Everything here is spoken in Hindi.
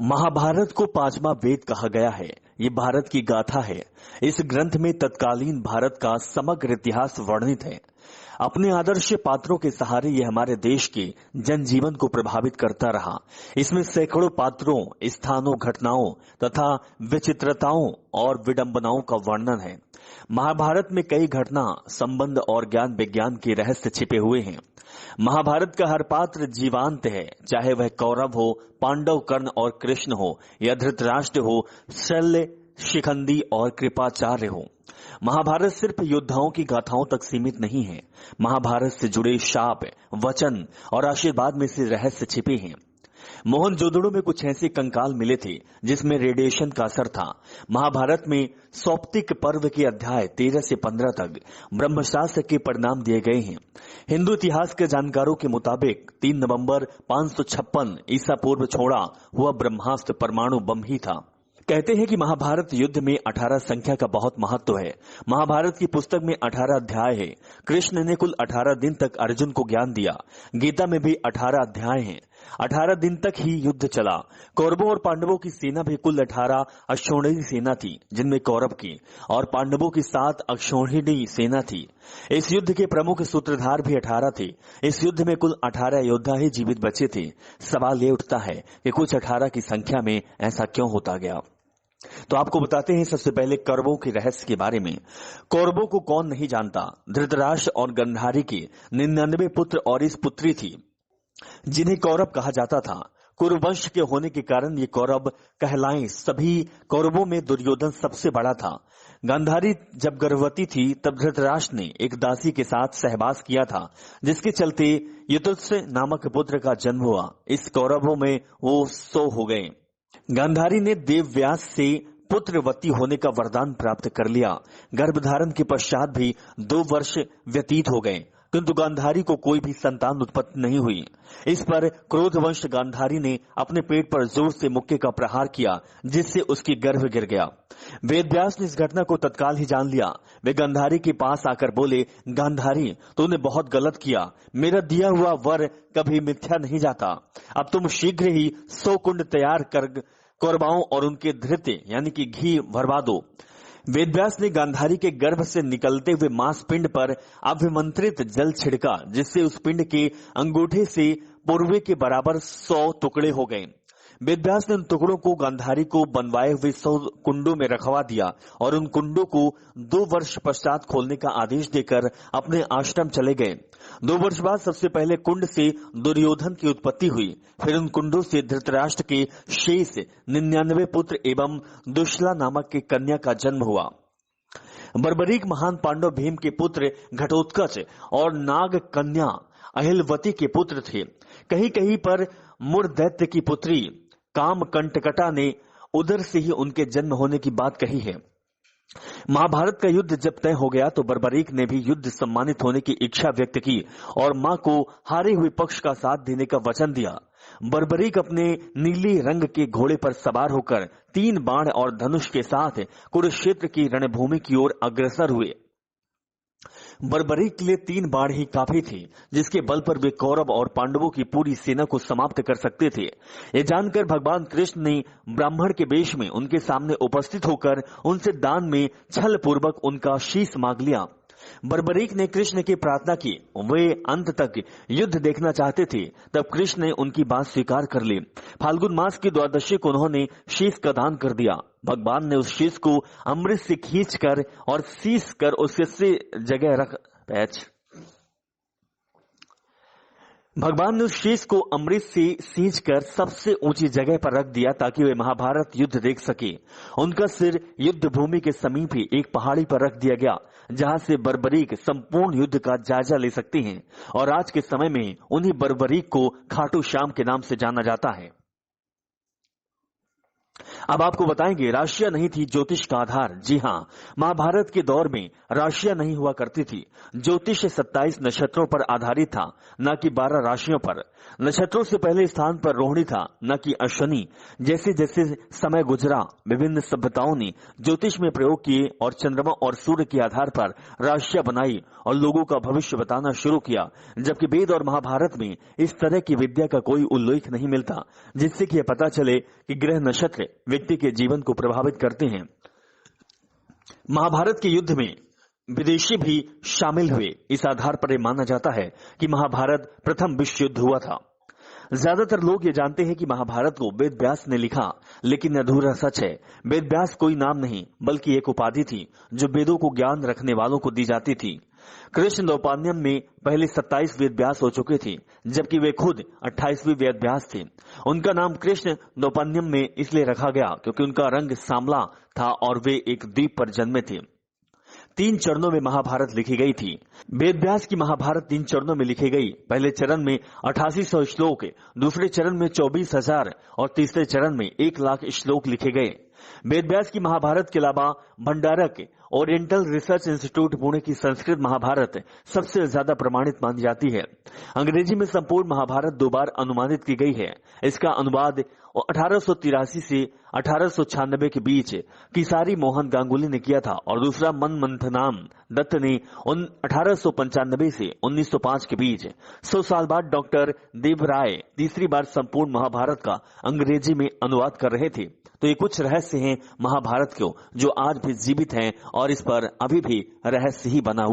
महाभारत को पांचवा वेद कहा गया है। ये भारत की गाथा है। इस ग्रंथ में तत्कालीन भारत का समग्र इतिहास वर्णित है। अपने आदर्श पात्रों के सहारे ये हमारे देश के जनजीवन को प्रभावित करता रहा। इसमें सैकड़ों पात्रों, स्थानों, घटनाओं तथा विचित्रताओं और विडंबनाओं का वर्णन है। महाभारत में कई घटना, संबंध और ज्ञान विज्ञान के रहस्य छिपे हुए हैं। महाभारत का हर पात्र जीवांत है, चाहे वह कौरव हो, पांडव, कर्ण और कृष्ण हो, या धृतराष्ट्र हो, शल्य, शिखंडी और कृपाचार्य हो। महाभारत सिर्फ योद्धाओं की गाथाओं तक सीमित नहीं है। महाभारत से जुड़े शाप, वचन और आशीर्वाद में से रहस्य छिपे हैं। मोहनजोदड़ो में कुछ ऐसे कंकाल मिले थे जिसमें रेडिएशन का असर था। महाभारत में सौप्तिक पर्व के अध्याय 13 से 15 तक ब्रह्मशास्त्र के परिणाम दिए गए हैं। हिंदू इतिहास के जानकारों के मुताबिक 3 नवंबर 556 ईसा पूर्व छोड़ा हुआ ब्रह्मास्त्र परमाणु बम ही था। कहते हैं कि महाभारत युद्ध में 18 संख्या का बहुत महत्व है। महाभारत की पुस्तक में 18 अध्याय है। कृष्ण ने कुल 18 दिन तक अर्जुन को ज्ञान दिया। गीता में भी 18 अध्याय हैं। 18 दिन तक ही युद्ध चला। कौरवों और पांडवों की सेना भी कुल 18 अक्षौहिणी सेना थी, जिनमें कौरव की और पांडवों की 7 अक्षौहिणी सेना थी। इस युद्ध के प्रमुख सूत्रधार भी 18 थे। इस युद्ध में कुल 18 योद्धा ही जीवित बचे थे। सवाल ये उठता है कि कुछ 18 की संख्या में ऐसा क्यों होता गया। तो आपको बताते हैं सबसे पहले कौरवों के रहस्य के बारे में। कौरवों को कौन नहीं जानता। धृतराष्ट्र और गांधारी के 99 पुत्र और इस पुत्री थी जिन्हें कौरव कहा जाता था। कुरुवंश के होने के कारण ये कौरव कहलाएं। सभी कौरवों में दुर्योधन सबसे बड़ा था। गांधारी जब गर्भवती थी तब धृतराष्ट्र ने एक दासी के साथ सहवास किया था, जिसके चलते युधिष्ठिर नामक पुत्र का जन्म हुआ। इस कौरवों में वो 100 हो गए। गांधारी ने देवव्यास से पुत्रवती होने का वरदान प्राप्त कर लिया। गर्भधारण के पश्चात भी 2 वर्ष व्यतीत हो गए, किंतु गांधारी को कोई भी संतान उत्पत्ति नहीं हुई। इस पर क्रोधवंश गांधारी ने अपने पेट पर जोर से मुक्के का प्रहार किया, जिससे उसकी गर्भ गिर गया। वेदव्यास ने इस घटना को तत्काल ही जान लिया। वे गांधारी के पास आकर बोले, गांधारी, तूने बहुत गलत किया। मेरा दिया हुआ वर कभी मिथ्या नहीं जाता। अब तुम शीघ्र ही 100 कुंड तैयार कर कौरवाओं और उनके धृत्य यानी कि घी भरवा दो। वेदव्यास ने गांधारी के गर्भ से निकलते हुए मांस पिंड पर अभिमंत्रित जल छिड़का, जिससे उस पिंड के अंगूठे से पूर्वे के बराबर 100 टुकड़े हो गए। वेदव्यास ने उन टुकड़ों को गांधारी को बनवाए हुए 100 कुंडों में रखवा दिया और उन कुंडों को 2 वर्ष पश्चात खोलने का आदेश देकर अपने आश्रम चले गए। 2 वर्ष बाद सबसे पहले कुंड से दुर्योधन की उत्पत्ति हुई। फिर उन कुंडों से धृतराष्ट्र के शेष 99 पुत्र एवं दुश्ला नामक की कन्या का जन्म हुआ। बर्बरीक महान पांडव भीम के पुत्र घटोत्कच और नाग कन्या अहिलवती के पुत्र थे। कहीं कहीं पर मुरदैत्य की पुत्री कामकंटकटा ने उधर से ही उनके जन्म होने की बात कही है। महाभारत का युद्ध जब तय हो गया तो बर्बरीक ने भी युद्ध सम्मानित होने की इच्छा व्यक्त की और मां को हारे हुए पक्ष का साथ देने का वचन दिया। बर्बरीक अपने नीले रंग के घोड़े पर सवार होकर 3 बाण और धनुष के साथ कुरुक्षेत्र की रणभूमि की ओर अग्रसर हुए। बर्बरीक के लिए 3 बाण ही काफी थे, जिसके बल पर वे कौरव और पांडवों की पूरी सेना को समाप्त कर सकते थे। ये जानकर भगवान कृष्ण ने ब्राह्मण के वेश में उनके सामने उपस्थित होकर उनसे दान में छल पूर्वक उनका शीश मांग लिया। बर्बरीक ने कृष्ण की प्रार्थना की। वे अंत तक युद्ध देखना चाहते थे। तब कृष्ण ने उनकी बात स्वीकार कर ली। फाल्गुन मास की द्वादशी को उन्होंने शीश का दान कर दिया। भगवान ने उस शीश को अमृत से खींचकर और सींच कर उससे जगह रख भगवान ने उस शीश को अमृत से सींचकर सबसे ऊंची जगह पर रख दिया ताकि वे महाभारत युद्ध देख सके। उनका सिर युद्ध भूमि के समीप ही एक पहाड़ी पर रख दिया गया, जहां से बर्बरीक संपूर्ण युद्ध का जायजा ले सकते हैं। और आज के समय में उन्हीं बर्बरीक को खाटू श्याम के नाम से जाना जाता है। अब आपको बताएंगे, राशियां नहीं थी ज्योतिष का आधार। जी हां, महाभारत के दौर में राशियां नहीं हुआ करती थी। ज्योतिष 27 नक्षत्रों पर आधारित था, न कि 12 राशियों पर। नक्षत्रों से पहले स्थान पर रोहिणी था, न कि अश्विनी। जैसे जैसे समय गुजरा, विभिन्न सभ्यताओं ने ज्योतिष में प्रयोग किए और चंद्रमा और सूर्य के आधार पर राशियां बनाई और लोगों का भविष्य बताना शुरू किया। जबकि वेद और महाभारत में इस तरह की विद्या का कोई उल्लेख नहीं मिलता, जिससे कि यह पता चले कि ग्रह नक्षत्र व्यक्ति के जीवन को प्रभावित करते हैं। महाभारत के युद्ध में विदेशी भी शामिल हुए। इस आधार पर यह माना जाता है कि महाभारत प्रथम विश्व युद्ध हुआ था। ज्यादातर लोग ये जानते हैं कि महाभारत को वेद व्यास ने लिखा, लेकिन अधूरा सच है। वेद व्यास कोई नाम नहीं, बल्कि एक उपाधि थी जो वेदों को ज्ञान रखने वालों को दी जाती थी। कृष्ण नौपान्यम में पहले 27 वेद व्यास हो चुके थे, जबकि वे खुद 28वें वेद व्यास थे। उनका नाम कृष्ण नौपान्यम में इसलिए रखा गया क्योंकि उनका रंग सांवला था और वे एक द्वीप पर जन्मे थे। 3 चरणों में महाभारत लिखी गई थी। वेद व्यास की महाभारत 3 चरणों में लिखी गई। पहले चरण में 8800 श्लोक, दूसरे चरण में 24,000 और तीसरे चरण में 1 लाख श्लोक लिखे गए। वेद व्यास की महाभारत के अलावा भंडारक ओरिएंटल रिसर्च इंस्टीट्यूट पुणे की संस्कृत महाभारत सबसे ज्यादा प्रमाणित मानी जाती है। अंग्रेजी में संपूर्ण महाभारत 2 बार अनुवादित की गई है। इसका अनुवाद 1883 से 1896 के बीच किसारी मोहन गांगुली ने किया था और दूसरा मनमंथनाम दत्त ने 1895 से 1905 के बीच। 100 साल बाद डॉक्टर देव राय तीसरी बार संपूर्ण महाभारत का अंग्रेजी में अनुवाद कर रहे थे। तो ये कुछ रहस्य हैं महाभारत के, जो आज भी जीवित हैं और इस पर अभी भी रहस्य ही बना हुआ